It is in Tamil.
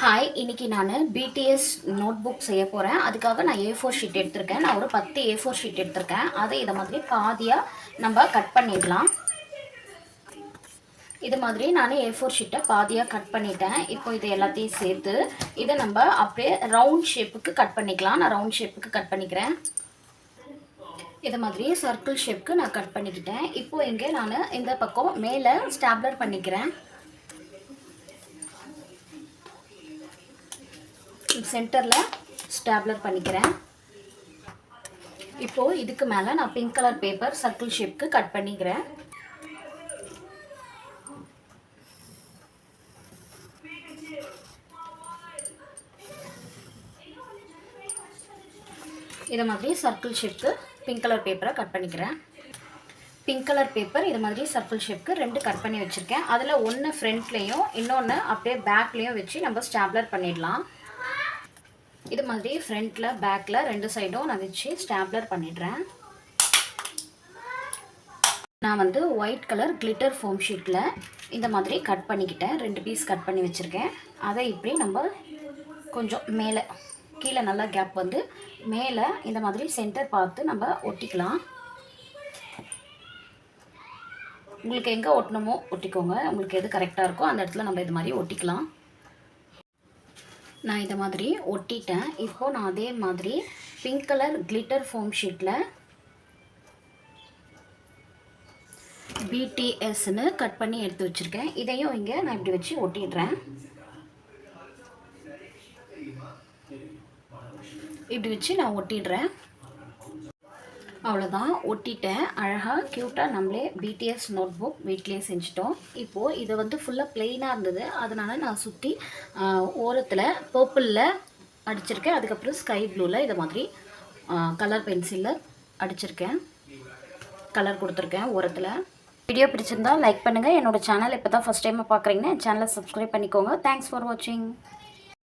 ஹாய், இன்னைக்கு நான் பிடிஎஸ் நோட் புக் செய்ய போகிறேன். அதுக்காக நான் A4 ஷீட் எடுத்திருக்கேன். நான் ஒரு 10 A4 ஷீட் எடுத்திருக்கேன். அதை இதை மாதிரி பாதியாக நம்ம கட் பண்ணிடலாம். இது மாதிரி நான் A4 ஷீட்டை பாதியாக கட் பண்ணிட்டேன். இப்போ இது எல்லாத்தையும் சேர்த்து இதை நம்ம அப்படியே ரவுண்ட் ஷேப்புக்கு கட் பண்ணிக்கலாம். நான் ரவுண்ட் ஷேப்புக்கு கட் பண்ணிக்கிறேன். இது மாதிரி சர்க்கிள் ஷேப்புக்கு நான் கட் பண்ணிக்கிட்டேன். இப்போ இங்கே நான் இந்த பக்கம் மேலே ஸ்டாப்லர் பண்ணிக்கிறேன். சென்டரில் ஸ்டாப்லர் பண்ணிக்கிறேன். இப்போது இதுக்கு மேலே நான் பிங்க் கலர் பேப்பர் சர்க்கிள் ஷேப்புக்கு கட் பண்ணிக்கிறேன். இதை மாதிரி சர்க்கிள் ஷேப்புக்கு பிங்க் கலர் பேப்பரை கட் பண்ணிக்கிறேன். பிங்க் கலர் பேப்பர் இது மாதிரி சர்க்கிள் ஷேப்புக்கு 2 கட் பண்ணி வச்சுருக்கேன். அதில் ஒன்று ஃப்ரண்ட்லேயும் இன்னொன்று அப்படியே பேக்லேயும் வச்சு நம்ம ஸ்டாப்லர் பண்ணிடலாம். இது மாதிரி ஃப்ரண்ட்டில் பேக்கில் 2 சைடும் நான் வச்சு ஸ்டாப்லர் பண்ணிடுறேன். நான் வந்து ஒயிட் கலர் கிளிட்டர் ஃபோம் ஷீட்டில் இந்த மாதிரி கட் பண்ணிக்கிட்டேன். 2 பீஸ் கட் பண்ணி வச்சுருக்கேன். அதை இப்படி நம்ம கொஞ்சம் மேலே கீழே நல்லா கேப் வந்து மேலே இந்த மாதிரி சென்டர் பார்த்து நம்ம ஒட்டிக்கலாம். உங்களுக்கு எங்கே ஒட்டணுமோ ஒட்டிக்கோங்க. உங்களுக்கு எது கரெக்டாக இருக்கோ அந்த இடத்துல நம்ம இது மாதிரி ஒட்டிக்கலாம். நான் இதை மாதிரி ஒட்டிட்டேன். இப்போது நான் அதே மாதிரி பிங்க் கலர் கிளிட்டர் ஃபோம் ஷீட்டில் பிடிஎஸ்ன்னு கட் பண்ணி எடுத்து வச்சுருக்கேன். இதையும் இங்கே நான் இப்படி வச்சு ஒட்டிடுறேன். இப்படி வச்சு நான் ஒட்டிடுறேன். அவ்வளோதான், ஒட்டிட்டேன். அழகாக க்யூட்டாக நம்மளே பிடிஎஸ் நோட் புக் வீட்லேயே செஞ்சிட்டோம். இப்போது இது வந்து ஃபுல்லாக ப்ளெயினாக இருந்தது. அதனால் நான் சுற்றி ஓரத்தில் பர்பிளில் அடிச்சிருக்கேன். அதுக்கப்புறம் ஸ்கை ப்ளூவில் இதை மாதிரி கலர் பென்சிலில் அடிச்சிருக்கேன், கலர் கொடுத்துருக்கேன் ஓரத்தில். வீடியோ பிடிச்சிருந்தால் லைக் பண்ணுங்கள். என்னோடய சேனல் இப்போ தான் ஃபஸ்ட் டைமாக பார்க்குறீங்கன்னா என் சேனலை சப்ஸ்கிரைப் பண்ணிக்கோங்க. தேங்க்ஸ் ஃபார் வாட்சிங்.